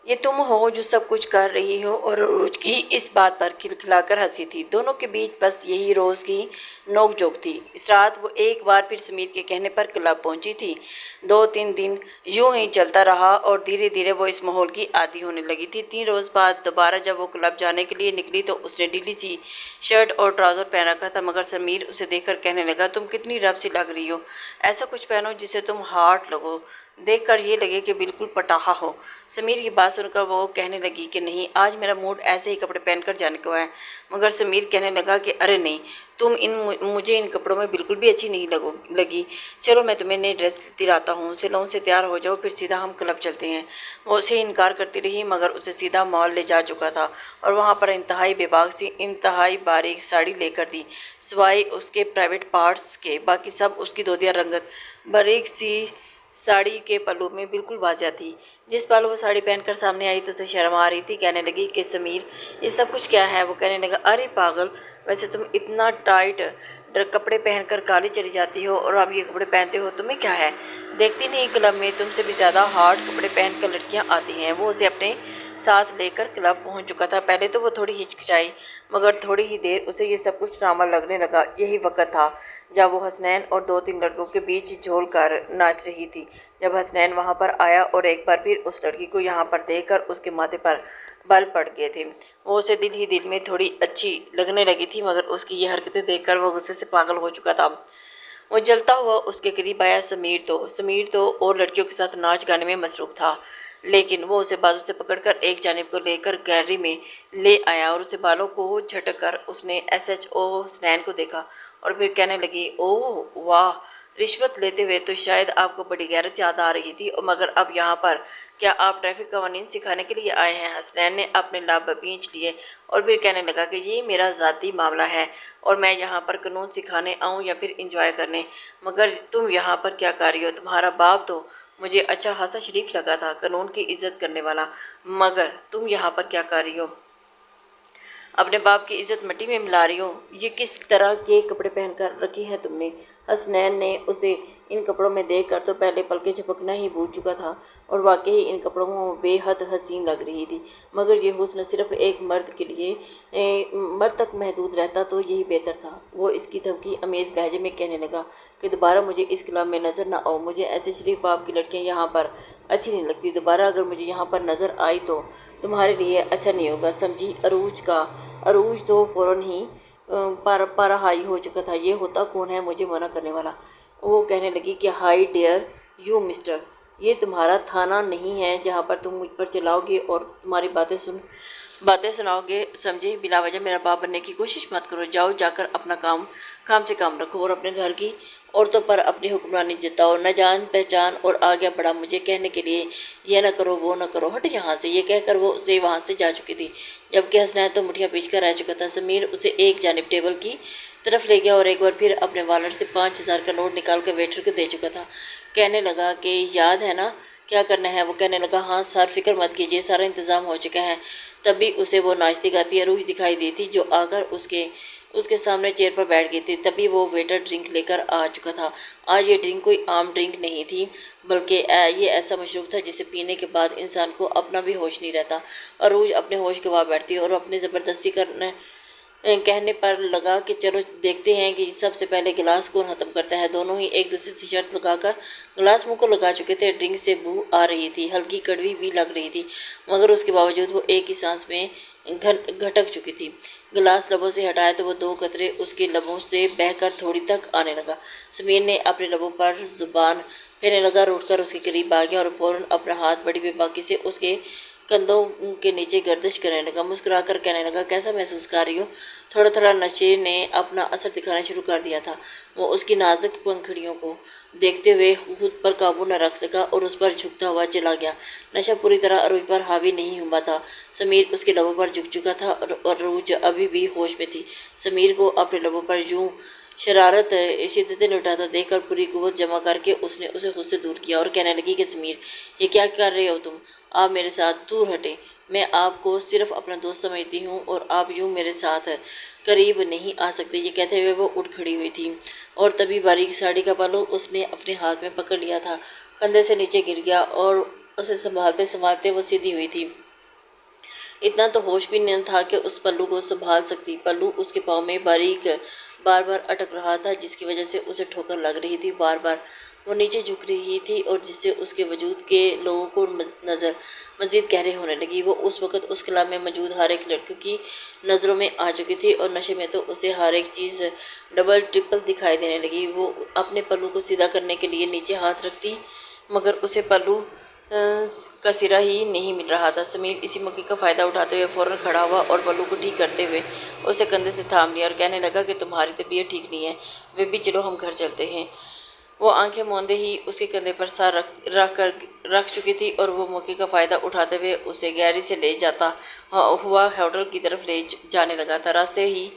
یہ تم ہو جو سب کچھ کر رہی ہو۔ اور عروج کی اس بات پر کھلکھلا کر ہنسی تھی۔ دونوں کے بیچ بس یہی روز کی نوک جھوک تھی۔ اس رات وہ ایک بار پھر سمیر کے کہنے پر کلب پہنچی تھی۔ 2-3 دن یوں ہی چلتا رہا اور دھیرے دھیرے وہ اس ماحول کی عادی ہونے لگی تھی۔ 3 روز بعد دوبارہ جب وہ کلب جانے کے لیے نکلی تو اس نے ڈھیلی سی شرٹ اور ٹراؤزر پہن رکھا تھا، مگر سمیر اسے دیکھ کر کہنے لگا، تم کتنی رب سی لگ رہی ہو، ایسا کچھ پہنو جسے تم ہاٹ لگو، دیکھ کر یہ لگے کہ بالکل پٹاخا ہو۔ سمیر کی بات سن کر وہ کہنے لگی کہ نہیں، آج میرا موڈ ایسے ہی کپڑے پہن کر جانے کو ہے۔ مگر سمیر کہنے لگا کہ ارے نہیں، تم مجھے ان کپڑوں میں بالکل بھی اچھی نہیں لگی، چلو میں تمہیں نئی ڈریس دلاتا ہوں، سیلون سے تیار ہو جاؤ، پھر سیدھا ہم کلب چلتے ہیں۔ وہ اسے انکار کرتی رہی، مگر اسے سیدھا مال لے جا چکا تھا اور وہاں پر انتہائی بے باک سی انتہائی باریک ساڑی لے کر دی، سوائے اس کے پرائیویٹ پارٹس کے باقی سب اس کی دودیا رنگت باریک سی ساڑی کے پلو میں بالکل واضح تھی۔ جس پل وہ ساڑی پہن کر سامنے آئی تو اسے شرم آ رہی تھی۔ کہنے لگی کہ سمیر، یہ سب کچھ کیا ہے؟ وہ کہنے لگا، ارے پاگل، ویسے تم اتنا ٹائٹ کپڑے پہن کر کالج چلی جاتی ہو اور اب یہ کپڑے پہنتے ہو، تمہیں کیا ہے؟ دیکھتی نہیں کلب میں تم سے بھی زیادہ ہارڈ کپڑے پہن کر لڑکیاں آتی ہیں۔ وہ اسے اپنے ساتھ لے کر کلب پہنچ چکا تھا۔ پہلے تو وہ تھوڑی ہچکچائی، مگر تھوڑی ہی دیر اسے یہ سب کچھ نارمل لگنے لگا۔ یہی وقت تھا جب وہ حسنین اور 2-3 لڑکوں کے بیچ جھول کر ناچ رہی تھی۔ جب حسنین وہاں پر آیا اور ایک بار پھر اس لڑکی کو یہاں پر دیکھ کر اس کے ماتھے پر بل پڑ گئے تھے، وہ اسے دل ہی دل میں تھوڑی اچھی لگنے لگی تھی، مگر اس کی یہ حرکتیں دیکھ کر وہ غصے سے پاگل ہو چکا تھا۔ وہ جلتا ہوا اس کے قریب آیا۔ سمیر تو اور لڑکیوں کے ساتھ ناچ گانے میں مصروف تھا، لیکن وہ اسے بازو سے پکڑ کر ایک جانب کو لے کر گیلری میں لے آیا اور اسے بالوں کو جھٹک کر اس نے SHO حسنین کو دیکھا اور پھر کہنے لگی، اوہ واہ، رشوت لیتے ہوئے تو شاید آپ کو بڑی غیرت یاد آ رہی تھی، مگر اب یہاں پر کیا آپ ٹریفک قوانین سکھانے کے لیے آئے ہیں؟ حسنین نے اپنے لب بھینچ لیے اور پھر کہنے لگا کہ یہ میرا ذاتی معاملہ ہے اور میں یہاں پر قانون سکھانے آؤں یا پھر انجوائے کرنے، مگر تم یہاں پر کیا کر رہی ہو؟ تمہارا باپ تو مجھے اچھا خاصا شریف لگا تھا، قانون کی عزت کرنے والا، مگر تم یہاں پر کیا کر رہی ہو؟ اپنے باپ کی عزت مٹی میں ملا رہی ہو؟ یہ کس طرح کے کپڑے پہن کر رکھی ہیں تم نے؟ حسنین نے اسے ان کپڑوں میں دیکھ کر تو پہلے پلکیں جھپکنا ہی بھول چکا تھا اور واقعی ان کپڑوں میں بے حد حسین لگ رہی تھی، مگر یہ حسن صرف ایک مرد کے لیے مرد تک محدود رہتا تو یہی بہتر تھا۔ وہ اس کی دھمکی امیز لہجے میں کہنے لگا کہ دوبارہ مجھے اس کلب میں نظر نہ آؤ، مجھے ایسے شریف باپ کی لڑکیاں یہاں پر اچھی نہیں لگتی، دوبارہ اگر مجھے یہاں پر نظر آئی تو تمہارے لیے اچھا نہیں ہوگا، سمجھی؟ عروج تو فوراً ہی پارہائی ہو چکا تھا، یہ ہوتا کون ہے مجھے منع کرنے والا؟ وہ کہنے لگی کہ ہائی ڈیئر یو مسٹر، یہ تمہارا تھانہ نہیں ہے جہاں پر تم مجھ پر چلاؤ گے اور تمہاری باتیں سناؤ گے، سمجھے؟ بلا وجہ میرا باپ بننے کی کوشش مت کرو، جاؤ جا کر اپنا کام سے کام رکھو اور اپنے گھر کی عورتوں پر اپنی حکمرانی جتاؤ، نہ جان پہچان اور آ گیا بڑا مجھے کہنے کے لیے یہ نہ کرو وہ نہ کرو، ہٹ یہاں سے، یہ کہہ کر وہ اسے وہاں سے جا چکی تھی، جبکہ حسنین تو مٹھیاں پیچھ کر رہ چکا تھا۔ سمیر اسے ایک جانب ٹیبل کی طرف لے گیا اور ایک بار پھر اپنے والٹ سے 5000 کا نوٹ نکال کر ویٹر کو دے چکا تھا۔ کہنے لگا کہ یاد ہے نا کیا کرنا ہے؟ وہ کہنے لگا، ہاں سر، فکر مت کیجیے، سارا انتظام ہو چکا ہے۔ تبھی اسے وہ ناچتی گاتی عروج دکھائی دی تھی جو آ کر اس کے سامنے چیئر پر بیٹھ گئی تھی۔ تبھی وہ ویٹر ڈرنک لے کر آ چکا تھا۔ آج یہ ڈرنک کوئی عام ڈرنک نہیں تھی، بلکہ یہ ایسا مشروب تھا جسے پینے کے بعد انسان کو اپنا بھی ہوش نہیں رہتا۔ عروج اپنے ہوش گنوا بیٹھتی اور اپنی زبردستی کہنے پر لگا کہ چلو دیکھتے ہیں کہ سب سے پہلے گلاس کون ختم کرتا ہے۔ دونوں ہی ایک دوسرے سے شرط لگا کر گلاس منہ کو لگا چکے تھے۔ ڈرنک سے بو آ رہی تھی، ہلکی کڑوی بھی لگ رہی تھی، مگر اس کے باوجود وہ ایک ہی سانس میں گھٹک چکی تھی۔ گلاس لبوں سے ہٹایا تو وہ 2 قطرے اس کے لبوں سے بہہ کر تھوڑی تک آنے لگا۔ سمیر نے اپنے لبوں پر زبان پھیرنے لگا، روٹ کر اس کے قریب آ گیا اور فوراً اپنا ہاتھ بڑی بے باکی سے اس کے کندھوں کے نیچے گردش کرنے لگا، مسکرا کر کہنے لگا، کیسا محسوس کر رہی ہو؟ تھوڑا تھوڑا نشے نے اپنا اثر دکھانا شروع کر دیا تھا۔ وہ اس کی نازک پنکھڑیوں کو دیکھتے ہوئے خود پر قابو نہ رکھ سکا اور اس پر جھکتا ہوا چلا گیا۔ نشہ پوری طرح عروج پر حاوی نہیں ہوا تھا۔ سمیر اس کے لبوں پر جھک چکا تھا اور عروج ابھی بھی ہوش میں تھی۔ سمیر کو اپنے لبوں پر یوں شدتیں لٹاتا دیکھ کر پوری قوت جمع کر کے اس نے اسے خود سے دور کیا اور کہنے لگی کہ سمیر، یہ کیا کر رہے ہو تم؟ آپ میرے ساتھ دور ہٹیں، میں آپ کو صرف اپنا دوست سمجھتی ہوں اور آپ یوں میرے ساتھ قریب نہیں آ سکتے۔ یہ کہتے ہوئے وہ اٹھ کھڑی ہوئی تھی اور تبھی باریک ساڑی کا پلو اس نے اپنے ہاتھ میں پکڑ لیا تھا، کندھے سے نیچے گر گیا اور اسے سنبھالتے سنبھالتے وہ سیدھی ہوئی تھی۔ اتنا تو ہوش بھی نہیں تھا کہ اس پلو کو سنبھال سکتی۔ پلو اس کے پاؤں میں باریک بار بار اٹک رہا تھا، جس کی وجہ سے اسے ٹھوکر لگ رہی تھی۔ بار بار وہ نیچے جھک رہی تھی اور جس سے اس کے وجود کے لوگوں کو نظر مزید گہرے ہونے لگی۔ وہ اس وقت اس قلعہ میں موجود ہر ایک لڑکے کی نظروں میں آ چکی تھی اور نشے میں تو اسے ہر ایک چیز ڈبل ٹرپل دکھائی دینے لگی۔ وہ اپنے پلو کو سیدھا کرنے کے لیے نیچے ہاتھ رکھتی، مگر اسے پلو کا سرا ہی نہیں مل رہا تھا۔ سمیر اسی موقع کا فائدہ اٹھاتے ہوئے فوراً کھڑا ہوا اور پلو کو ٹھیک کرتے ہوئے اسے کندھے سے تھام لیا اور کہنے لگا کہ تمہاری طبیعت ٹھیک نہیں ہے، بیبی چلو ہم گھر چلتے ہیں۔ وہ آنکھیں موندے ہی اس کے کندھے پر سر رکھ چکی تھی اور وہ موقع کا فائدہ اٹھاتے ہوئے اسے گیری سے لے جاتا ہوا ہوٹل کی طرف لے جانے لگا تھا۔ راستے ہی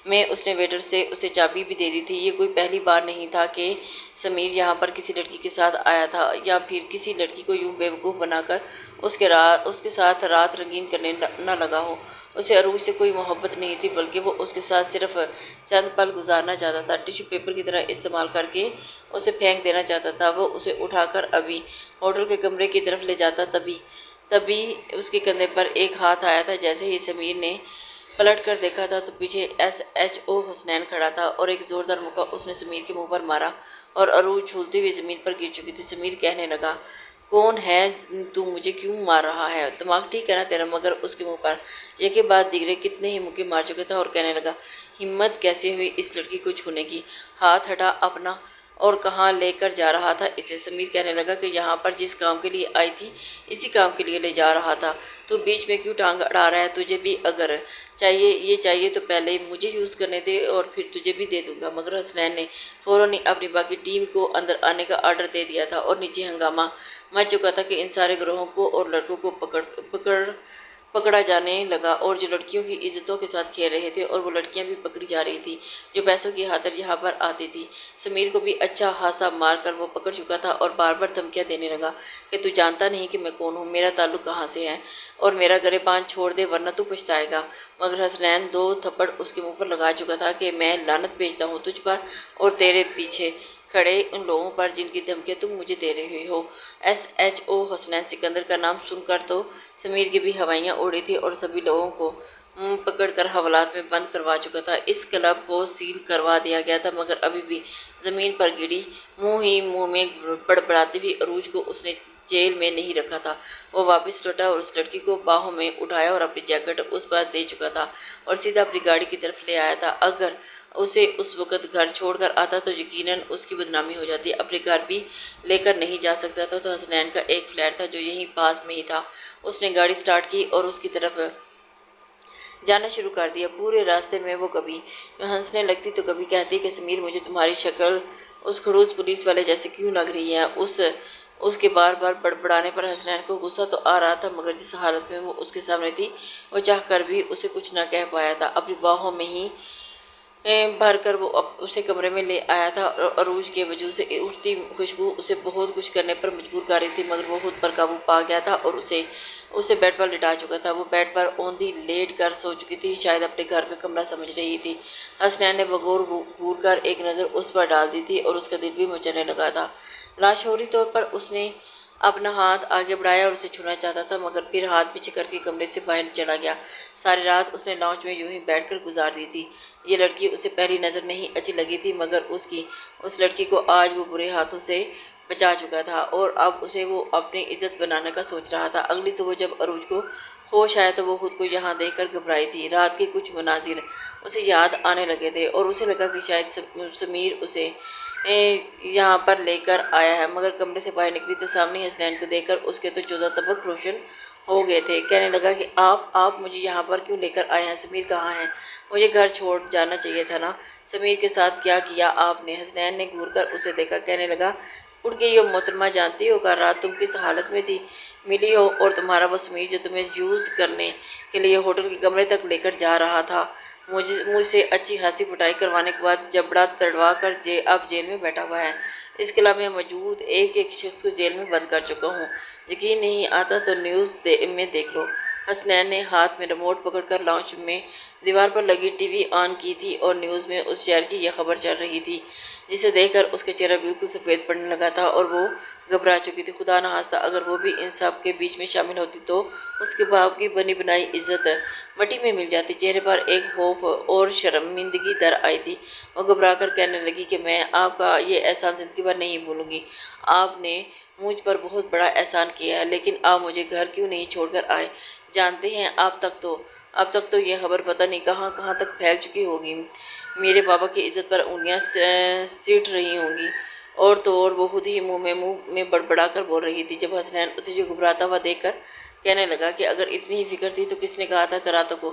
میں اس نے ویٹر سے اسے چابی بھی دے دی تھی۔ یہ کوئی پہلی بار نہیں تھا کہ سمیر یہاں پر کسی لڑکی کے ساتھ آیا تھا یا پھر کسی لڑکی کو یوں بیوقوف بنا کر اس کے ساتھ رات رنگین کرنے نہ لگا ہو۔ اسے عروج سے کوئی محبت نہیں تھی، بلکہ وہ اس کے ساتھ صرف چند پل گزارنا چاہتا تھا، ٹشو پیپر کی طرح استعمال کر کے اسے پھینک دینا چاہتا تھا۔ وہ اسے اٹھا کر ابھی ہوٹل کے کمرے کی طرف لے جاتا، تبھی اس کے کندھے پر ایک ہاتھ آیا تھا۔ جیسے ہی سمیر نے پلٹ کر دیکھا تھا تو پیچھے SHO حسنین کھڑا تھا اور ایک زوردار مکہ اس نے سمیر کے منہ پر مارا اور عروج جھولتی ہوئی زمین پر گر چکی تھی۔ سمیر کہنے لگا، کون ہے تو، مجھے کیوں مار رہا ہے؟ دماغ ٹھیک ہے نا تیرا؟ مگر اس کے منہ پر یکے بعد دیگرے کتنے ہی مکے مار چکا تھا اور کہنے لگا، ہمت کیسے ہوئی اس لڑکی کو چھونے کی؟ ہاتھ ہٹا اپنا، اور کہاں لے کر جا رہا تھا اسے؟ سمیر کہنے لگا کہ یہاں پر جس کام کے لیے آئی تھی اسی کام کے لیے لے جا رہا تھا۔ تو بیچ میں کیوں ٹانگ اڑا رہا ہے؟ تجھے بھی اگر چاہیے تو پہلے مجھے یوز کرنے دے اور پھر تجھے بھی دے دوں گا۔ مگر حسنین نے فوراً اپنی باقی ٹیم کو اندر آنے کا آرڈر دے دیا تھا اور نیچے ہنگامہ مچ چکا تھا کہ ان سارے گروہوں کو اور لڑکوں کو پکڑا جانے لگا، اور جو لڑکیوں کی عزتوں کے ساتھ کھیل رہے تھے، اور وہ لڑکیاں بھی پکڑی جا رہی تھی جو پیسوں کی خاطر یہاں پر آتی تھی۔ سمیر کو بھی اچھا خاصا مار کر وہ پکڑ چکا تھا اور بار بار دھمکیاں دینے لگا کہ تو جانتا نہیں کہ میں کون ہوں، میرا تعلق کہاں سے ہے، اور میرا گریبان چھوڑ دے ورنہ تو پچھتائے گا۔ مگر حسنین 2 تھپڑ اس کے منہ پر لگا چکا تھا کہ میں لعنت بھیجتا ہوں تجھ پر اور تیرے پیچھے کھڑے ان لوگوں پر جن کی دھمکیاں تم مجھے دے رہے ہو۔ SHO حسنین سکندر کا نام سن کر تو سمیر کی بھی ہوائیاں اڑی تھی اور سبھی لوگوں کو پکڑ کر حوالات میں بند کروا چکا تھا۔ اس کلب کو سیل کروا دیا گیا تھا، مگر ابھی بھی زمین پر گری منہ میں بڑبڑاتی ہوئی عروج کو اس نے جیل میں نہیں رکھا تھا۔ وہ واپس لوٹا اور اس لڑکی کو باہوں میں اٹھایا اور اپنی جیکٹ اس پر دے چکا تھا اور سیدھا اپنی گاڑی کی طرف لے آیا تھا۔ اگر اسے اس وقت گھر چھوڑ کر آتا تو یقیناً اس کی بدنامی ہو جاتی۔ اپنے گھر بھی لے کر نہیں جا سکتا تھا تو حسنین کا ایک فلیٹ تھا جو یہیں پاس میں ہی تھا۔ اس نے گاڑی سٹارٹ کی اور اس کی طرف جانا شروع کر دیا۔ پورے راستے میں وہ کبھی ہنسنے لگتی تو کبھی کہتی کہ سمیر، مجھے تمہاری شکل اس خڑوس پولیس والے جیسے کیوں لگ رہی ہے؟ اس کے بار بار بڑبڑانے پر حسنین کو غصہ تو آ رہا تھا، مگر جس حالت میں وہ اس کے سامنے تھی وہ چاہ کر بھی اسے کچھ نہ کہہ پایا تھا۔ اپنی باہوں میں ہی بھر کر وہ اسے کمرے میں لے آیا تھا اور عروج کے وجود سے اٹھتی خوشبو اسے بہت کچھ کرنے پر مجبور کر رہی تھی، مگر وہ خود پر قابو پا گیا تھا اور اسے بیڈ پر لٹا چکا تھا۔ وہ بیڈ پر اوندھی لیٹ کر سو چکی تھی، شاید اپنے گھر کا کمرہ سمجھ رہی تھی۔ حسنین نے بغور گور کر ایک نظر اس پر ڈال دی تھی اور اس کا دل بھی مچلنے لگا تھا۔ لاشعوری طور پر اس نے اپنا ہاتھ آگے بڑھایا اور اسے چھونا چاہتا تھا، مگر پھر ہاتھ پیچھے کر کے کمرے سے باہر چلا گیا۔ ساری رات اس نے لاؤنج میں یوں ہی بیٹھ کر گزار دی تھی۔ یہ لڑکی اسے پہلی نظر میں ہی اچھی لگی تھی، مگر اس لڑکی کو آج وہ برے ہاتھوں سے بچا چکا تھا اور اب اسے وہ اپنی عزت بنانے کا سوچ رہا تھا۔ اگلی صبح جب عروج کو ہوش آیا تو وہ خود کو یہاں دیکھ کر گھبرائی تھی۔ رات کے کچھ مناظر اسے یاد آنے لگے تھے اور اسے لگا کہ شاید سمیر اسے یہاں پر لے کر آیا ہے، مگر کمرے سے باہر نکلی تو سامنے حسنین کو دیکھ کر اس کے تو 14 طبق روشن ہو گئے تھے۔ کہنے لگا کہ آپ مجھے یہاں پر کیوں لے کر آئے ہیں؟ سمیر کہاں ہے؟ مجھے گھر چھوڑ جانا چاہیے تھا نا۔ سمیر کے ساتھ کیا کیا آپ نے؟ حسنین نے گھور کر اسے دیکھا، کہنے لگا، اٹھ گئی ہو محترمہ، جانتی ہو کل رات تم کس حالت میں تھی؟ ملی ہو اور تمہارا وہ سمیر جو تمہیں یوز کرنے کے لیے ہوٹل کے کمرے تک لے کر جا رہا تھا، مجھ سے اچھی خاصی پٹائی کروانے کے بعد جبڑا تڑوا کر اب جیل میں بیٹھا ہوا ہے۔ اس قلعہ میں موجود ایک شخص کو جیل میں بند کر چکا ہوں۔ یقین نہیں آتا تو نیوز میں دیکھ لو۔ حسنین نے ہاتھ میں ریموٹ پکڑ کر لاؤنج میں دیوار پر لگی ٹی وی آن کی تھی اور نیوز میں اس شہر کی یہ خبر چل رہی تھی، جسے دیکھ کر اس کا چہرہ بالکل سفید پڑنے لگا تھا اور وہ گھبرا چکی تھی۔ خدا نہ خواستہ اگر وہ بھی ان سب کے بیچ میں شامل ہوتی تو اس کے باپ کی بنی بنائی عزت مٹی میں مل جاتی۔ چہرے پر ایک خوف اور شرمندگی در آئی تھی۔ وہ گھبرا کر کہنے لگی کہ میں آپ کا یہ احسان زندگی بھر نہیں بھولوں گی۔ آپ نے مجھ پر بہت بڑا احسان کیا ہے، لیکن آپ مجھے گھر کیوں نہیں چھوڑ کر آئے؟ جانتے ہیں اب تک تو یہ خبر پتہ نہیں کہاں کہاں تک پھیل چکی ہوگی۔ میرے بابا کی عزت پر انگلیاں سیٹ رہی ہوں گی۔ اور تو اور وہ خود ہی منہ میں بڑبڑا کر بول رہی تھی، جب حسنین اسے جو گھبراتا ہوا دیکھ کر کہنے لگا کہ اگر اتنی ہی فکر تھی تو کس نے کہا تھا کراتوں کو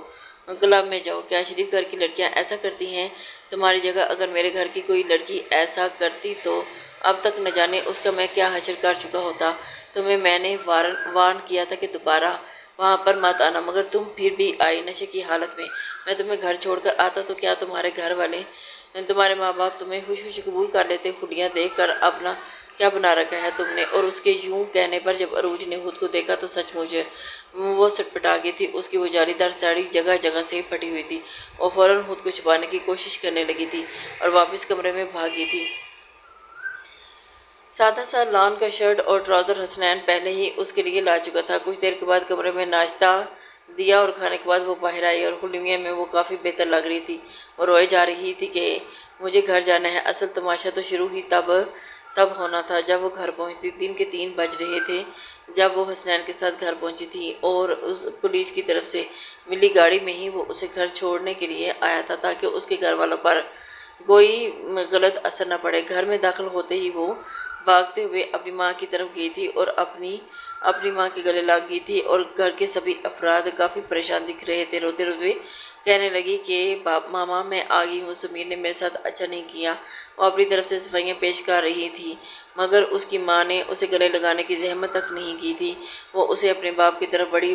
کلب میں جاؤ؟ کیا شریف گھر کی لڑکیاں ایسا کرتی ہیں؟ تمہاری جگہ اگر میرے گھر کی کوئی لڑکی ایسا کرتی تو اب تک نہ جانے اس کا میں کیا حشر کر چکا ہوتا۔ تمہیں میں نے وارن کیا تھا کہ دوبارہ وہاں پر مت آنا، مگر تم پھر بھی آئی نشے کی حالت میں۔ میں تمہیں گھر چھوڑ کر آتا تو کیا تمہارے گھر والے، تمہارے ماں باپ تمہیں خوش خوش قبول کر لیتے؟ خلیاں دیکھ کر اپنا کیا بنا رکھا ہے تم نے؟ اور اس کے یوں کہنے پر جب عروج نے خود کو دیکھا تو سچ مچ وہ سٹپٹا گئی تھی۔ اس کی وہ جالی دار ساڑی جگہ جگہ سے پھٹی ہوئی تھی۔ وہ فوراً خود کو چھپانے کی کوشش کرنے لگی تھی اور واپس کمرے میں بھاگی تھی۔ سادہ سا لان کا شرٹ اور ٹراؤزر حسنین پہلے ہی اس کے لیے لا چکا تھا۔ کچھ دیر کے بعد کمرے میں ناشتہ دیا اور کھانے کے بعد وہ باہر آئی اور خلویہ میں وہ کافی بہتر لگ رہی تھی۔ وہ روئے جا رہی تھی کہ مجھے گھر جانا ہے۔ اصل تماشا تو شروع ہی تب ہونا تھا جب وہ گھر پہنچتی۔ دن کے 3 بج رہے تھے جب وہ حسنین کے ساتھ گھر پہنچی تھی اور اس پولیس کی طرف سے ملی گاڑی میں ہی وہ اسے گھر چھوڑنے کے لیے آیا تھا تاکہ اس کے گھر والوں پر کوئی غلط اثر نہ پڑے۔ گھر میں داخل ہوتے ہی وہ بھاگتے ہوئے اپنی ماں کی طرف گئی تھی اور اپنی ماں کے گلے لگ گئی تھی اور گھر کے سبھی افراد کافی پریشان دکھ رہے تھے۔ روتے روتے کہنے لگی کہ ماما میں آ گئی ہوں، سمیر نے میرے ساتھ اچھا نہیں کیا۔ وہ اپنی طرف سے صفائیاں پیش کر رہی تھی مگر اس کی ماں نے اسے گلے لگانے کی زحمت تک نہیں کی تھی۔ وہ اسے اپنے باپ کی طرف بڑھی،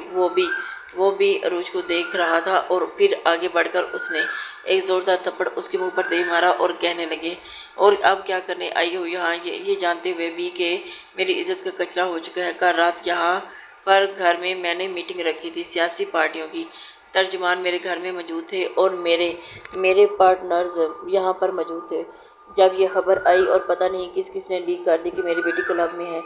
وہ بھی عروج کو دیکھ رہا تھا اور پھر آگے بڑھ کر اس نے ایک زوردار تھپڑ اس کے منہ پر دے مارا اور کہنے لگے، اور اب کیا کرنے آئی ہو یہاں، یہ جانتے ہوئے بھی کہ میری عزت کا کچرا ہو چکا ہے؟ کل رات یہاں پر گھر میں نے میٹنگ رکھی تھی سیاسی پارٹیوں کی، ترجمان میرے گھر میں موجود تھے اور میرے پارٹنرز یہاں پر موجود تھے۔ جب یہ خبر آئی اور پتہ نہیں کس نے لیک کر دی کہ میری بیٹی کلب میں ہے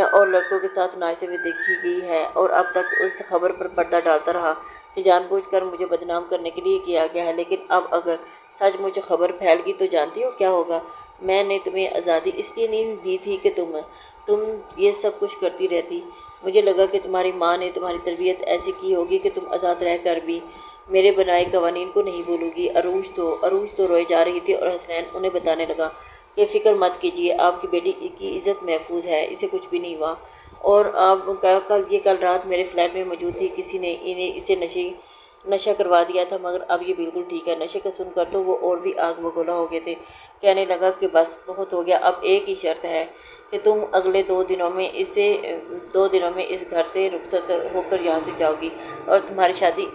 اور لڑکوں کے ساتھ ناچتے ہوئے دیکھی گئی ہے، اور اب تک اس خبر پر پردہ ڈالتا رہا کہ جان بوجھ کر مجھے بدنام کرنے کے لیے کیا گیا ہے، لیکن اب اگر سچ مجھ خبر پھیل گئی تو جانتی ہو کیا ہوگا؟ میں نے تمہیں آزادی اس لیے نہیں دی تھی کہ تم یہ سب کچھ کرتی رہتی۔ مجھے لگا کہ تمہاری ماں نے تمہاری تربیت ایسی کی ہوگی کہ تم آزاد رہ کر بھی میرے بنائے قوانین کو نہیں بھولو گی۔ عروج تو روئے جا رہی تھی اور حسنین انہیں بتانے لگا کہ فکر مت کیجیے، آپ کی بیٹی کی عزت محفوظ ہے، اسے کچھ بھی نہیں ہوا، اور کل رات میرے فلیٹ میں موجود تھی، کسی نے اسے نشہ کروا دیا تھا مگر اب یہ بالکل ٹھیک ہے۔ نشے کا سن کر تو وہ اور بھی آگ بگولا ہو گئے تھے۔ کہنے لگا کہ بس بہت ہو گیا، اب ایک ہی شرط ہے کہ تم اگلے 2 دنوں میں اس گھر سے رخصت ہو کر یہاں سے جاؤ گی اور تمہاری شادی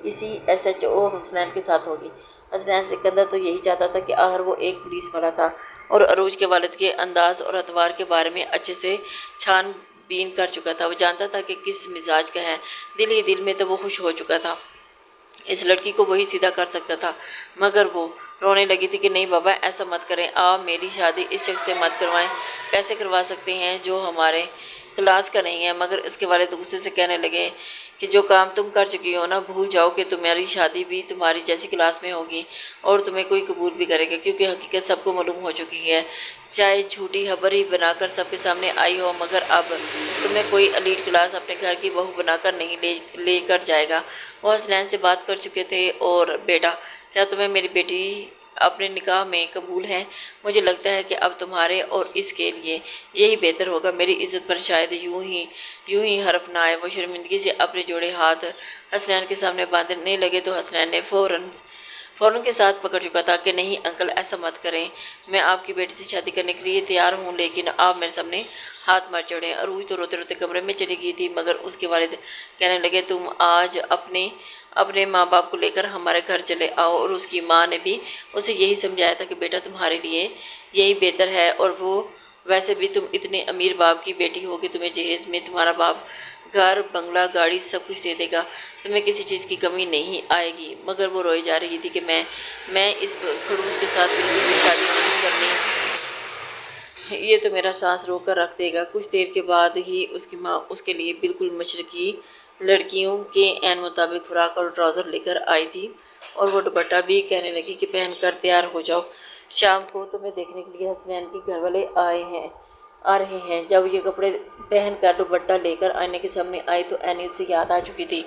اسی SHO حسنین کے ساتھ ہوگی۔ حسنین سکندر تو یہی چاہتا تھا کہ آخر وہ ایک پولیس والا تھا اور عروج کے والد کے انداز اور اطوار کے بارے میں اچھے سے چھان بین کر چکا تھا۔ وہ جانتا تھا کہ کس مزاج کا ہے، دل ہی دل میں تو وہ خوش ہو چکا تھا، اس لڑکی کو وہی سیدھا کر سکتا تھا۔ مگر وہ رونے لگی تھی کہ نہیں بابا ایسا مت کریں، آپ میری شادی اس شخص سے مت کروائیں، کیسے کروا سکتے ہیں جو ہمارے کلاس کا نہیں ہے؟ مگر اس کے والد غصے سے کہنے لگے کہ جو کام تم کر چکی ہو نا، بھول جاؤ کہ تمہاری شادی بھی تمہاری جیسی کلاس میں ہوگی اور تمہیں کوئی قبول بھی کرے گا، کیونکہ حقیقت سب کو معلوم ہو چکی ہے، چاہے جھوٹی خبر ہی بنا کر سب کے سامنے آئی ہو، مگر اب تمہیں کوئی ایلیٹ کلاس اپنے گھر کی بہو بنا کر نہیں لے کر جائے گا۔ وہ حسنین سے بات کر چکے تھے، اور بیٹا کیا تمہیں میری بیٹی اپنے نکاح میں قبول ہے؟ مجھے لگتا ہے کہ اب تمہارے اور اس کے لیے یہی بہتر ہوگا، میری عزت پر شاید یوں ہی حرف نہ آئے۔ وہ شرمندگی سے اپنے جوڑے ہاتھ حسنین کے سامنے باندھنے لگے تو حسنین نے فوراً کے ساتھ پکڑ چکا تھا کہ نہیں انکل ایسا مت کریں، میں آپ کی بیٹی سے شادی کرنے کے لیے تیار ہوں، لیکن آپ میرے سامنے ہاتھ مت چڑھیں۔ عروج تو روتے روتے کمرے میں چلی گئی تھی مگر اس کے والد کہنے لگے تم آج اپنے ماں باپ کو لے کر ہمارے گھر چلے آؤ، اور اس کی ماں نے بھی اسے یہی سمجھایا تھا کہ بیٹا تمہارے لیے یہی بہتر ہے، اور وہ ویسے بھی تم اتنے امیر باپ کی بیٹی ہوگی، تمہیں جہیز میں تمہارا باپ گھر بنگلہ گاڑی سب کچھ دے دے گا، تمہیں کسی چیز کی کمی نہیں آئے گی۔ مگر وہ روئی جا رہی تھی کہ میں اس خڑوس کے ساتھ بالکل بھی شادی نہیں کرنی، یہ تو میرا سانس روک کر رکھ دے گا۔ کچھ دیر کے بعد ہی اس کی ماں اس کے لیے بالکل مشرقی لڑکیوں کے عین مطابق فراق اور ٹراؤزر لے کر آئی تھی، اور وہ دوپٹہ بھی کہنے لگی کہ پہن کر تیار ہو جاؤ، شام کو تمہیں دیکھنے کے لیے حسنین کے گھر والے آ رہے ہیں۔ جب یہ کپڑے پہن کر دوپٹہ لے کر آئینے کے سامنے آئی تو اینی اسے یاد آ چکی تھی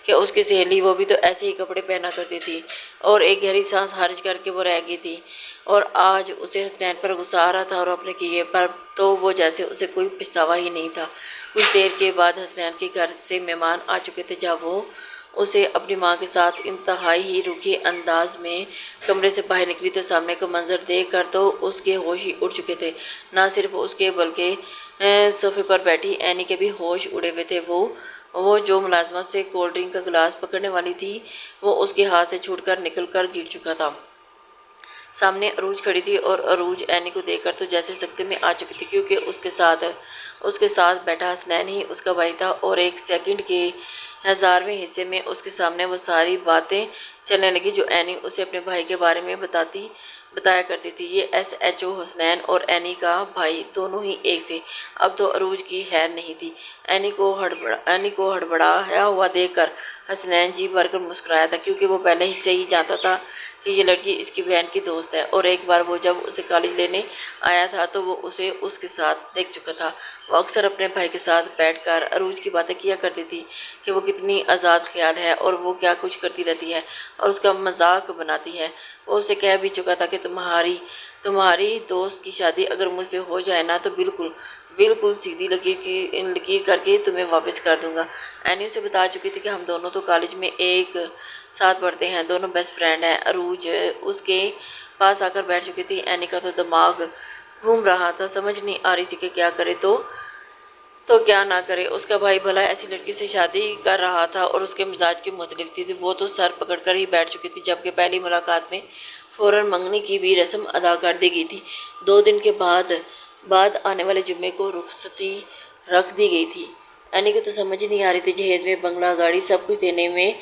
کہ اس کی سہیلی وہ بھی تو ایسے ہی کپڑے پہنا کرتی تھی، اور ایک گہری سانس خارج کر کے وہ رہ گئی تھی، اور آج اسے حسنین پر غصہ آ رہا تھا اور اپنے کیے پر تو وہ جیسے اسے کوئی پچھتاوا ہی نہیں تھا۔ کچھ دیر کے بعد حسنین کے گھر سے مہمان آ چکے تھے۔ جب وہ اسے اپنی ماں کے ساتھ انتہائی ہی روکھے انداز میں کمرے سے باہر نکلی تو سامنے کا منظر دیکھ کر تو اس کے ہوش ہی اڑ چکے تھے۔ نہ صرف اس کے بلکہ صوفے پر بیٹھی اینی کے بھی ہوش اڑے ہوئے تھے۔ وہ جو ملازمت سے کولڈ ڈرنک کا گلاس پکڑنے والی تھی وہ اس کے ہاتھ سے چھوٹ کر نکل کر گر چکا تھا۔ سامنے عروج کھڑی تھی اور عروج اینی کو دیکھ کر تو جیسے سکتے میں آ چکی تھی، کیونکہ اس کے ساتھ بیٹھا حسنین ہی اس کا بھائی تھا، اور ایک سیکنڈ کے 1000ویں حصے میں اس کے سامنے وہ ساری باتیں چلنے لگی جو اینی اسے اپنے بھائی کے بارے میں بتایا کرتی تھی۔ یہ SHO حسنین اور اینی کا بھائی دونوں ہی ایک تھے۔ اب تو عروج کی خیر نہیں تھی۔ اینی کو ہڑبڑایا ہوا دیکھ کر حسنین جی بھر کر مسکرایا تھا، کیونکہ وہ پہلے سے ہی جانتا تھا کہ یہ لڑکی اس کی بہن کی دوست ہے، اور ایک بار وہ جب اسے کالج لینے آیا تھا تو وہ اسے اس کے ساتھ دیکھ چکا تھا۔ وہ اکثر اپنے بھائی کے ساتھ بیٹھ کر عروج کی باتیں کیا کرتی تھی کہ وہ کتنی آزاد خیال ہے اور وہ کیا کچھ کرتی رہتی ہے اور اس کا مذاق بناتی ہے۔ وہ اسے کہہ بھی چکا تھا کہ تمہاری دوست کی شادی اگر مجھ سے ہو جائے نا تو بالکل سیدھی لکیر کر کے تمہیں واپس کر دوں گا۔ اینی اسے بتا چکی تھی کہ ہم دونوں تو کالج میں ایک ساتھ پڑھتے ہیں، دونوں بیسٹ فرینڈ ہیں۔ عروج اس کے پاس آ کر بیٹھ چکی تھی۔ اینی کا تو دماغ گھوم رہا تھا، سمجھ نہیں آ رہی تھی کہ کیا کرے تو کیا نہ کرے۔ اس کا بھائی بھلا ایسی لڑکی سے شادی کر رہا تھا اور اس کے مزاج کی مختلف تھی، وہ تو سر پکڑ کر ہی بیٹھ چکی تھی، جبکہ پہلی ملاقات میں فوراً منگنی کی بھی رسم ادا کر دی گئی تھی۔ 2 دن کے بعد آنے والے جمعے کو رخصتی رکھ دی گئی تھی۔ اینی کو تو سمجھ نہیں آ رہی تھی جہیز میں بنگلہ گاڑی سب کچھ دینے میں۔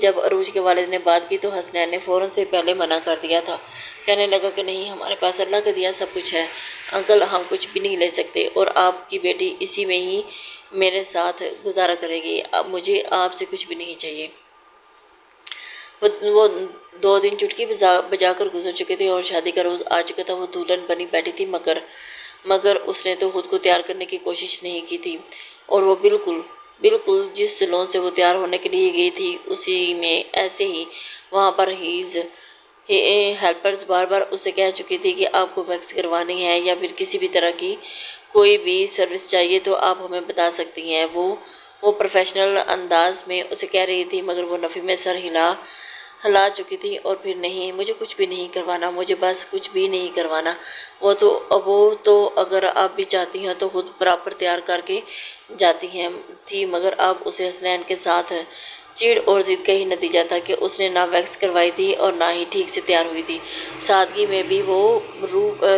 جب عروج کے والد نے بات کی تو حسنین نے فوراً سے پہلے منع کر دیا تھا، کہنے لگا کہ نہیں، ہمارے پاس اللہ کا دیا سب کچھ ہے انکل، ہم کچھ بھی نہیں لے سکتے، اور آپ کی بیٹی اسی میں ہی میرے ساتھ گزارا کرے گی، اب مجھے آپ سے کچھ بھی نہیں چاہیے۔ وہ 2 دن چٹکی بجا کر گزر چکے تھے اور شادی کا روز آ چکا تھا۔ وہ دلہن بنی بیٹھی تھی، مگر اس نے تو خود کو تیار کرنے کی کوشش نہیں کی تھی، اور وہ بالکل جس سلون سے وہ تیار ہونے کے لیے گئی تھی اسی میں ایسے ہی وہاں پر ہیلپرز بار بار اسے کہہ چکی تھی کہ آپ کو ویکس کروانی ہے یا پھر کسی بھی طرح کی کوئی بھی سروس چاہیے تو آپ ہمیں بتا سکتی ہیں۔ وہ پروفیشنل انداز میں اسے کہہ رہی تھی، مگر وہ نفی میں سر ہلا چکی تھی، اور پھر نہیں، مجھے کچھ بھی نہیں کروانا، مجھے بس کچھ بھی نہیں کروانا۔ وہ تو اگر آپ بھی چاہتی ہیں تو خود پراپر تیار کر کے جاتی تھی، مگر اب اسے حسنین کے ساتھ چیڑ اور ضد کا ہی نتیجہ تھا کہ اس نے نہ ویکس کروائی تھی اور نہ ہی ٹھیک سے تیار ہوئی تھی۔ سادگی میں بھی وہ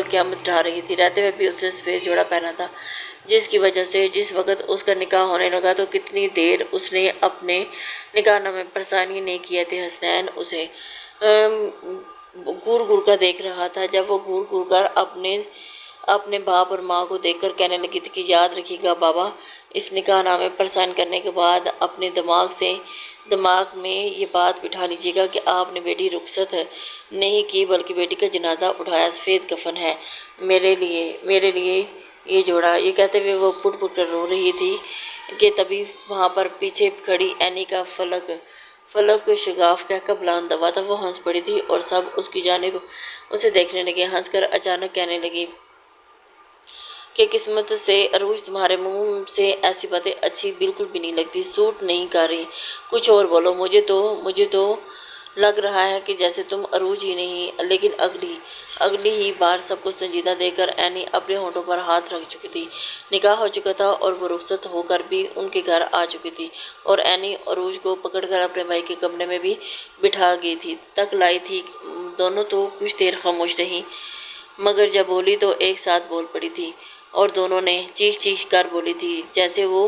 قیامت ڈھا رہی تھی، رہتے ہوئے بھی اس نے سفید جوڑا پہنا تھا، جس کی وجہ سے جس وقت اس کا نکاح ہونے لگا تو کتنی دیر اس نے اپنے نکاح نامے پر سائن نہیں کیے تھے۔ حسنین اسے گور کر دیکھ رہا تھا۔ جب وہ گور کر اپنے باپ اور ماں کو دیکھ کر کہنے لگی تھی کہ یاد رکھیے گا بابا، اس نکاح نامے پر سائن کرنے کے بعد اپنے دماغ میں یہ بات بٹھا لیجیے گا کہ آپ نے بیٹی رخصت نہیں کی بلکہ بیٹی کا جنازہ اٹھایا، سفید کفن ہے میرے لیے یہ جوڑا۔ یہ کہتے ہوئے وہ پٹ کر رو رہی تھی کہ تبھی وہاں پر پیچھے کھڑی اینی کا فلک شگاف کہہ کر بلند دبا تھا۔ وہ ہنس پڑی تھی اور سب اس کی جانب اسے دیکھنے لگے۔ ہنس کر اچانک کہنے لگی کہ قسمت سے عروج، تمہارے منہ سے ایسی باتیں اچھی بالکل بھی نہیں لگتی، سوٹ نہیں کر رہی، کچھ اور بولو۔ مجھے تو لگ رہا ہے کہ جیسے تم عروج ہی نہیں۔ لیکن اگلی ہی بار سب کو سنجیدہ دیکھ کر اینی اپنے ہونٹوں پر ہاتھ رکھ چکی تھی۔ نکاح ہو چکا تھا اور وہ رخصت ہو کر بھی ان کے گھر آ چکی تھی، اور اینی عروج کو پکڑ کر اپنے بھائی کے کمرے میں بھی بٹھا گئی تھی، تک لائی تھی۔ دونوں تو کچھ دیر خاموش رہیں، مگر جب بولی تو ایک ساتھ بول پڑی تھی، اور دونوں نے چیخ کر بولی تھی جیسے وہ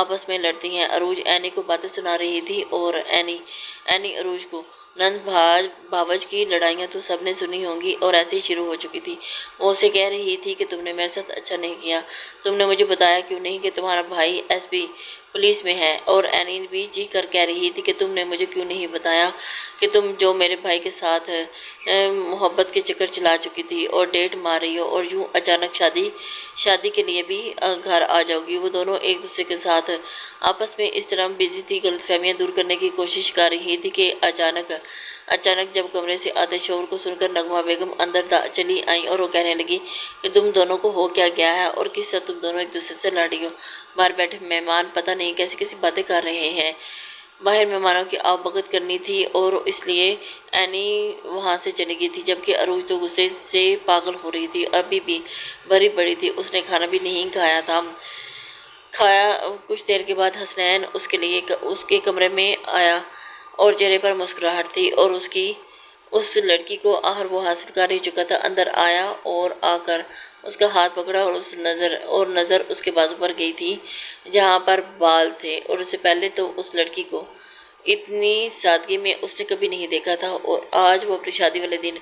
آپس میں لڑتی ہیں۔ عروج اینی کو باتیں سنا رہی تھی اور اینی عروج کو۔ نند بھاوج کی لڑائیاں تو سب نے سنی ہوں گی اور ایسے ہی شروع ہو چکی تھی۔ وہ اسے کہہ رہی تھی کہ تم نے میرے ساتھ اچھا نہیں کیا، تم نے مجھے بتایا کیوں نہیں کہ تمہارا بھائی ایس پی پولیس میں ہے، اور اینی بھی چیخ کر کہہ رہی تھی کہ تم نے مجھے کیوں نہیں بتایا کہ تم جو میرے بھائی کے ساتھ محبت کے چکر چلا چکی تھی اور ڈیٹ مار رہی ہو اور یوں اچانک شادی کے لیے بھی گھر آ جاؤ گی۔ وہ دونوں ایک دوسرے کے ساتھ آپس میں اس طرح بزی تھی، غلط فہمیاں دور کرنے کی کوشش کر رہی تھی کہ اچانک جب کمرے سے آتے شور کو سن کر نغمہ بیگم اندر چلی آئیں اور وہ کہنے لگی کہ تم دونوں کو ہو کیا گیا ہے اور کس طرح تم دونوں ایک دوسرے سے لڑ رہی ہو۔ باہر بیٹھے مہمان پتہ نہیں کیسی باتیں کر رہے ہیں۔ باہر مہمانوں کی آؤ بھگت کرنی تھی اور اس لیے اینی وہاں سے چلی گئی تھی، جبکہ عروج تو غصے سے پاگل ہو رہی تھی اور ابھی بھی بھری پڑی تھی۔ اس نے کھانا بھی نہیں کھایا تھا۔ کچھ دیر کے بعد حسنین اس کے کمرے میں آیا اور چہرے پر مسکراہٹ تھی اور اس لڑکی کو آخر وہ حاصل کر ہی چکا تھا۔ اندر آیا اور آ کر اس کا ہاتھ پکڑا اور نظر اس کے بازو پر گئی تھی جہاں پر بال تھے، اور اس سے پہلے تو اس لڑکی کو اتنی سادگی میں اس نے کبھی نہیں دیکھا تھا، اور آج وہ اپنی شادی والے دن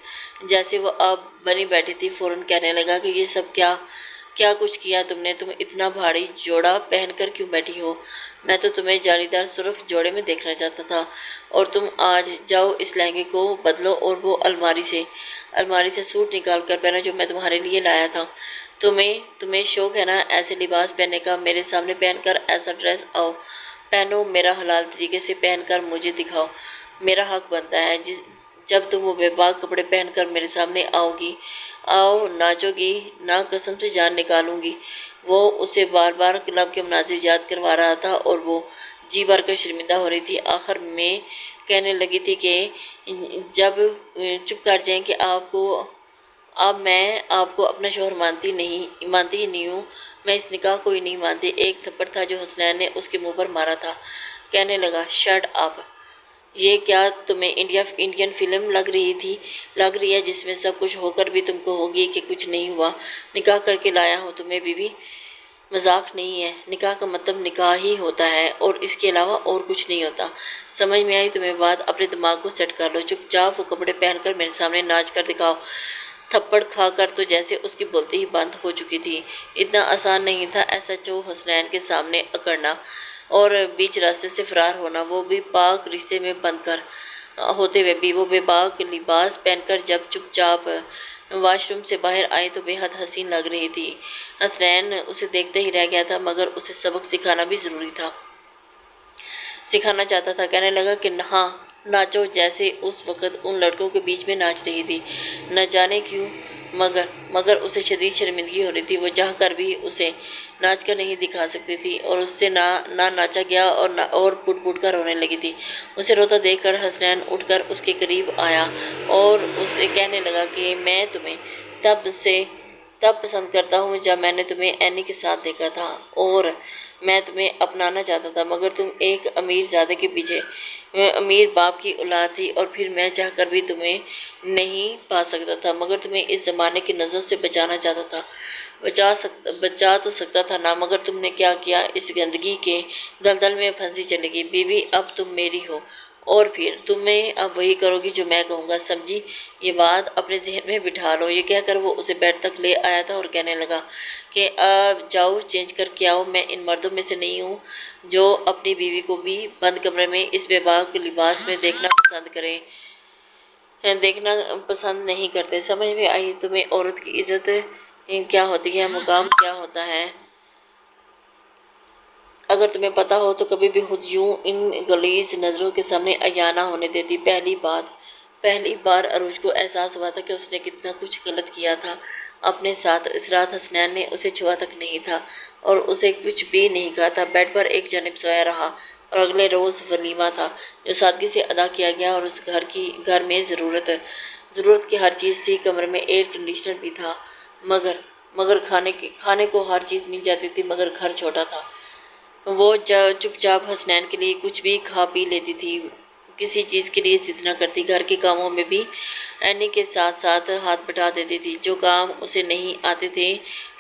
جیسے وہ اب بنی بیٹھی تھی فوراً کہنے لگا کہ یہ سب کیا کچھ کیا تم نے؟ تم اتنا بھاری جوڑا پہن کر کیوں بیٹھی ہو؟ میں تو تمہیں جالی دار سرخ جوڑے میں دیکھنا چاہتا تھا، اور تم آج جاؤ اس لہنگے کو بدلو اور وہ الماری سے سوٹ نکال کر پہنو جو میں تمہارے لیے لایا تھا۔ تمہیں شوق ہے نا ایسے لباس پہننے کا؟ میرے سامنے پہن کر ایسا ڈریس آؤ پہنو، میرا حلال طریقے سے پہن کر مجھے دکھاؤ، میرا حق بنتا ہے جب تم وہ بے باک کپڑے پہن کر میرے سامنے آؤ ناچو گی نہ قسم سے جان نکالوں گی۔ وہ اسے بار بار کلب کے مناظر یاد کروا رہا تھا اور وہ جی بھر کر شرمندہ ہو رہی تھی۔ آخر میں کہنے لگی تھی کہ جب چپ کر جائیں کہ اب میں آپ کو اپنا شوہر مانتی ہی نہیں ہوں، میں اس نکاح کو ہی نہیں مانتی۔ ایک تھپڑ تھا جو حسنین نے اس کے منہ پر مارا تھا۔ کہنے لگا شٹ اپ، یہ کیا تمہیں انڈین فلم لگ رہی ہے جس میں سب کچھ ہو کر بھی تم کو ہوگی کہ کچھ نہیں ہوا؟ نکاح کر کے لایا ہوں تمہیں بیوی، مذاق نہیں ہے۔ نکاح کا مطلب نکاح ہی ہوتا ہے اور اس کے علاوہ اور کچھ نہیں ہوتا۔ سمجھ میں آئی تمہیں بات؟ اپنے دماغ کو سیٹ کر لو، چپ چاپ وہ کپڑے پہن کر میرے سامنے ناچ کر دکھاؤ۔ تھپڑ کھا کر تو جیسے اس کی بولتی ہی بند ہو چکی تھی۔ اتنا آسان نہیں تھا ایس ایچ او حسنین کے سامنے اکڑنا اور بیچ راستے سے فرار ہونا، وہ بھی پاک رشتے میں بند کر ہوتے ہوئے بھی۔ وہ بے باک لباس پہن کر جب چپ چاپ واش روم سے باہر آئی تو بے حد حسین لگ رہی تھی۔ حسنین اسے دیکھتے ہی رہ گیا تھا، مگر اسے سبق سکھانا بھی ضروری تھا، سکھانا چاہتا تھا۔ کہنے لگا کہ ہاں ناچو جیسے اس وقت ان لڑکوں کے بیچ میں ناچ رہی تھی۔ نہ جانے کیوں مگر اسے شدید شرمندگی ہو رہی تھی۔ وہ چاہ کر بھی اسے ناچ کر نہیں دکھا سکتی تھی اور اس سے نہ ناچا گیا اور پٹ کر رونے لگی تھی۔ اسے روتا دیکھ کر حسنین اٹھ کر اس کے قریب آیا اور اسے کہنے لگا کہ میں تمہیں تب پسند کرتا ہوں جب میں نے تمہیں اینی کے ساتھ دیکھا تھا اور میں تمہیں اپنانا چاہتا تھا، مگر تم ایک امیر زادے کے پیچھے امیر باپ کی اولاد تھی، اور پھر میں چاہ کر بھی تمہیں نہیں پا سکتا تھا، مگر تمہیں اس زمانے کی نظروں سے بچانا چاہتا تھا۔ بچا تو سکتا تھا نا، مگر تم نے کیا کیا؟ اس گندگی کے دلدل میں پھنسی چلے گی۔ بیوی اب تم میری ہو اور پھر تمہیں اب وہی کرو گی جو میں کہوں گا، سمجھی؟ یہ بات اپنے ذہن میں بٹھا لو۔ یہ کہہ کر وہ اسے بیڈ تک لے آیا تھا اور کہنے لگا کہ اب جاؤ چینج کر کے آؤ۔ میں ان مردوں میں سے نہیں ہوں جو اپنی بیوی کو بھی بند کمرے میں اس بے باک لباس میں دیکھنا پسند نہیں کرتے۔ سمجھ میں آئی تمہیں عورت کی عزت کیا ہوتی ہے، مقام کیا ہوتا ہے؟ اگر تمہیں پتا ہو تو کبھی بھی خود یوں ان غلیظ نظروں کے سامنے عیاں نہ ہونے دیتی۔ پہلی بار عروج کو احساس ہوا تھا کہ اس نے کتنا کچھ غلط کیا تھا اپنے ساتھ۔ اس رات حسنین نے اسے چھوا تک نہیں تھا اور اسے کچھ بھی نہیں کہا تھا۔ بیڈ پر ایک جانب سویا رہا اور اگلے روز ولیمہ تھا جو سادگی سے ادا کیا گیا، اور اس گھر میں ضرورت کی ہر چیز تھی۔ کمرے میں ایئر کنڈیشنر بھی تھا، مگر کھانے کو ہر چیز مل جاتی تھی، مگر گھر چھوٹا تھا۔ وہ چپ چاپ حسنین کے لیے کچھ بھی کھا پی لیتی تھی، کسی چیز کے لیے ضد نہ کرتی۔ گھر کے کاموں میں بھی اینی کے ساتھ ہاتھ بٹا دیتی تھی۔ جو کام اسے نہیں آتے تھے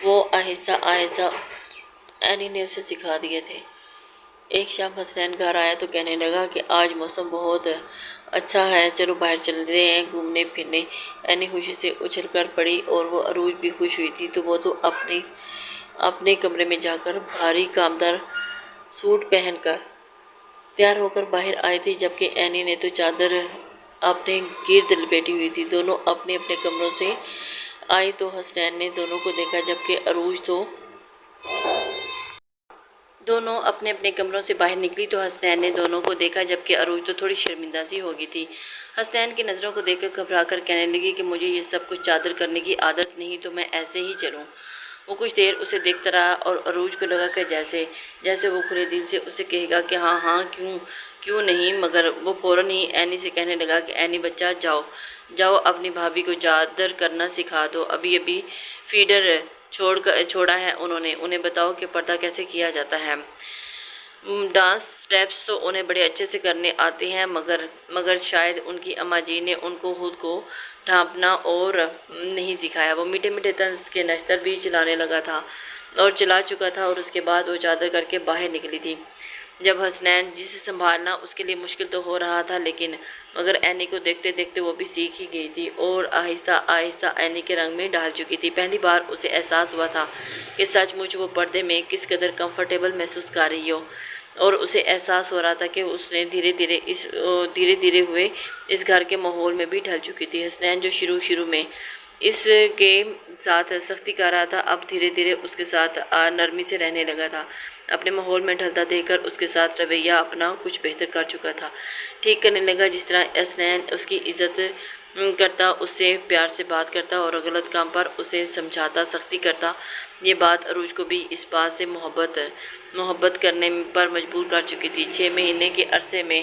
وہ آہستہ اینی نے اسے سکھا دیے تھے۔ ایک شام حسنین گھر آیا تو کہنے لگا کہ آج موسم بہت اچھا ہے، چلو باہر چلتے ہیں گھومنے پھرنے۔ اینی خوشی سے اچھل کر پڑی اور وہ عروج بھی خوش ہوئی تھی، تو وہ اپنے کمرے میں جا کر بھاری کامدار سوٹ پہن کر تیار ہو کر باہر آئی تھی، جبکہ اینی نے تو چادر اپنے گرد لپیٹی ہوئی تھی۔ دونوں اپنے اپنے کمروں سے آئی تو حسنین نے دونوں کو دیکھا، جبکہ عروج تو دونوں اپنے اپنے کمروں سے باہر نکلی تو حسنین نے دونوں کو دیکھا، جبکہ عروج تو تھوڑی شرمندہ سی ہو گئی تھی۔ حسنین کی نظروں کو دیکھ کر گھبرا کر کہنے لگی کہ مجھے یہ سب کچھ چادر کرنے کی عادت نہیں، تو میں ایسے ہی چلوں۔ وہ کچھ دیر اسے دیکھتا رہا اور عروج کو لگا کہ جیسے وہ کھلے دل سے اسے کہے گا کہ ہاں ہاں کیوں نہیں، مگر وہ فوراً ہی اینی سے کہنے لگا کہ اینی بچہ جاؤ اپنی بھابھی کو چادر کرنا سکھا دو، ابھی فیڈر چھوڑا ہے انہیں بتاؤ کہ پردہ کیسے کیا جاتا ہے۔ ڈانس سٹیپس تو انہیں بڑے اچھے سے کرنے آتے ہیں، مگر شاید ان کی اماں جی نے ان کو خود کو ڈھانپنا اور نہیں سکھایا۔ وہ میٹھے میٹھے طنز کے نشتر بھی چلانے لگا تھا اور چلا چکا تھا، اور اس کے بعد وہ چادر کر کے باہر نکلی تھی، جب حسنین جسے سنبھالنا اس کے لیے مشکل تو ہو رہا تھا، لیکن مگر اینی کو دیکھتے دیکھتے وہ بھی سیکھ ہی گئی تھی اور آہستہ آہستہ اینی کے رنگ میں ڈھال چکی تھی۔ پہلی بار اسے احساس ہوا تھا کہ سچ مچ وہ پردے میں کس قدر کمفرٹیبل محسوس کر رہی ہو، اور اسے احساس ہو رہا تھا کہ اس نے دھیرے دھیرے ہوئے اس گھر کے ماحول میں بھی ڈھل چکی تھی۔ حسنین جو شروع میں اس کے ساتھ سختی کر رہا تھا، اب دھیرے دھیرے اس کے ساتھ نرمی سے رہنے لگا تھا۔ اپنے ماحول میں ڈھلتا دیکھ کر اس کے ساتھ رویہ اپنا کچھ بہتر کر چکا تھا، ٹھیک کرنے لگا۔ جس طرح حسنین اس کی عزت کرتا، اس سے پیار سے بات کرتا اور غلط کام پر اسے سمجھاتا، سختی کرتا، یہ بات عروج کو بھی اس بات سے محبت کرنے پر مجبور کر چکی تھی۔ 6 مہینے کے عرصے میں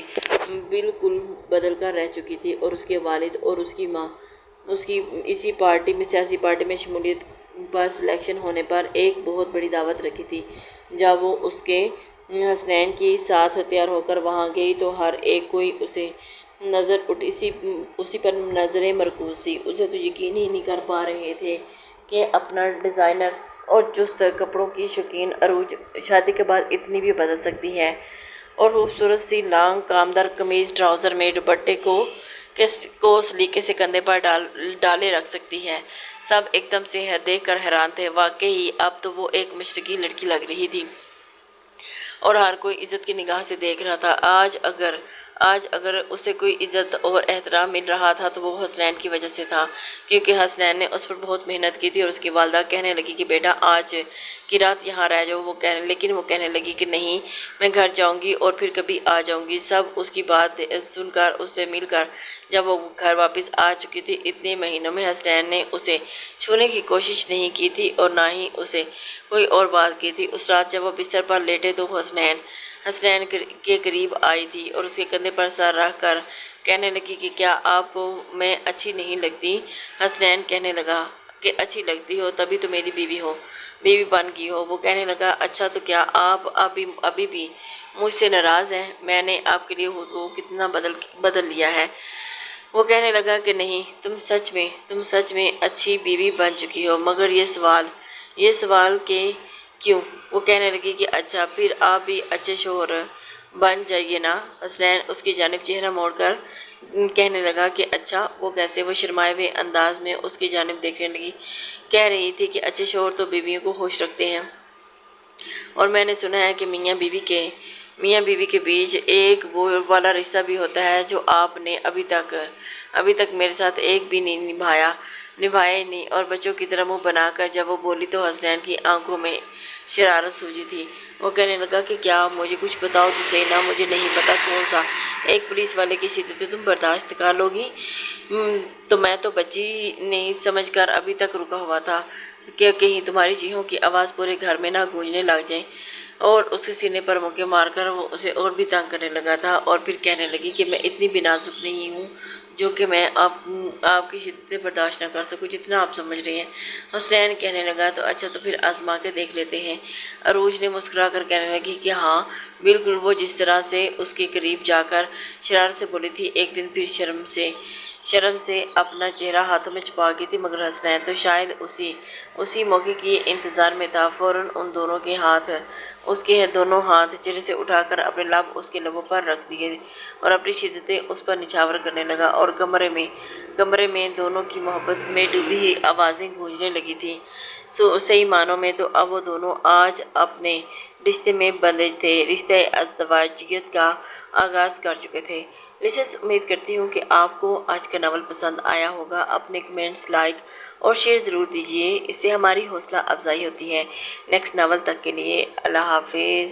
بالکل بدل کر رہ چکی تھی، اور اس کے والد اور اس کی ماں اس کی اسی سیاسی پارٹی میں شمولیت پر سلیکشن ہونے پر ایک بہت بڑی دعوت رکھی تھی۔ جب وہ اس کے حسنین کے ساتھ تیار ہو کر وہاں گئی تو ہر ایک کوئی اسی پر نظریں مرکوز تھی۔ اسے تو یقین ہی نہیں کر پا رہے تھے کہ اپنا ڈیزائنر اور چست کپڑوں کی شوقین عروج شادی کے بعد اتنی بھی بدل سکتی ہے، اور خوبصورت سی لانگ کامدار قمیض ٹراؤزر میں دوپٹے کو سلیقے سے کندھے پر ڈالے رکھ سکتی ہے۔ سب ایک دم سے دیکھ کر حیران تھے۔ واقعی اب تو وہ ایک مشرقی لڑکی لگ رہی تھی، اور ہر کوئی عزت کی نگاہ سے دیکھ رہا تھا۔ آج اگر اسے کوئی عزت اور احترام مل رہا تھا تو وہ حسنین کی وجہ سے تھا، کیونکہ حسنین نے اس پر بہت محنت کی تھی، اور اس کی والدہ کہنے لگی کہ بیٹا آج کی رات یہاں رہ جاؤ، لیکن وہ کہنے لگی کہ نہیں، میں گھر جاؤں گی اور پھر کبھی آ جاؤں گی۔ سب اس کی بات سن کر اس سے مل کر جب وہ گھر واپس آ چکی تھی، اتنے مہینوں میں حسنین نے اسے چھونے کی کوشش نہیں کی تھی اور نہ ہی اسے کوئی اور بات کی تھی۔ اس رات جب وہ بستر پر لیٹے تو حسنین کے قریب آئی تھی اور اس کے کندھے پر سر رکھ کر کہنے لگی کہ کیا آپ کو میں اچھی نہیں لگتی؟ حسنین کہنے لگا کہ اچھی لگتی ہو، تبھی تو میری بیوی بن گئی ہو۔ وہ کہنے لگا اچھا، تو کیا آپ ابھی بھی مجھ سے ناراض ہیں؟ میں نے آپ کے لیے خود کو کتنا بدل لیا ہے۔ وہ کہنے لگا کہ نہیں، تم سچ میں اچھی بیوی بن چکی ہو، مگر یہ سوال کہ کیوں؟ وہ کہنے لگی کہ اچھا، پھر آپ بھی اچھے شوہر بن جائیے نا۔ حسنین اس کی جانب چہرہ موڑ کر کہنے لگا کہ اچھا، وہ کیسے؟ وہ شرمائے ہوئے انداز میں اس کی جانب دیکھنے لگی، کہہ رہی تھی کہ اچھے شوہر تو بیویوں کو خوش رکھتے ہیں، اور میں نے سنا ہے کہ میاں بیوی کے بیچ ایک وہ والا رشتہ بھی ہوتا ہے جو آپ نے ابھی تک میرے ساتھ ایک بھی نہیں نبھائے نہیں۔ اور بچوں کی طرح منہ بنا کر جب وہ بولی تو حسنین کی آنکھوں میں شرارت سوجی تھی۔ وہ کہنے لگا کہ کیا؟ مجھے کچھ بتاؤ تو صحیح نا، مجھے نہیں پتا کون سا۔ ایک پولیس والے کی شدت تم برداشت کر لو گی؟ تو میں تو بچی نہیں سمجھ کر ابھی تک رکا ہوا تھا کہ کہیں تمہاری چیخوں کی آواز پورے گھر میں نہ گونجنے لگ جائے۔ اور اس کے سینے پر مکے مار کر وہ اسے اور بھی تنگ کرنے لگا تھا، اور پھر کہنے لگی کہ میں اتنی بھی نازک نہیں ہوں جو کہ میں آپ کی شدتیں برداشت نہ کر سکوں جتنا آپ سمجھ رہے ہیں۔ حسنین کہنے لگا تو اچھا، تو پھر آزما کے دیکھ لیتے ہیں۔ عروج نے مسکرا کر کہنے لگی کہ ہاں بالکل، وہ جس طرح سے اس کے قریب جا کر شرارت سے بولی تھی، ایک دن پھر شرم سے شرم سے اپنا چہرہ ہاتھوں میں چھپا گئی تھی، مگر حسنین تو شاید اسی موقع کی انتظار میں تھا۔ فوراً ان دونوں کے اس کے دونوں ہاتھ چہرے سے اٹھا کر اپنے لب اس کے لبوں پر رکھ دیے اور اپنی شدتیں اس پر نچھاور کرنے لگا، اور کمرے میں دونوں کی محبت میں ڈوبی ہوئی آوازیں گونجنے لگی تھیں۔ صحیح معنوں میں تو اب وہ دونوں آج اپنے رشتے میں بندھے تھے، رشتہ ازدواجیت کا آغاز کر چکے تھے۔ لسنرز، امید کرتی ہوں کہ آپ کو آج کا ناول پسند آیا ہوگا۔ اپنے کمنٹس، لائک اور شیئر ضرور دیجیے، اس سے ہماری حوصلہ افزائی ہوتی ہے۔ نیکسٹ ناول تک کے لیے اللہ حافظ۔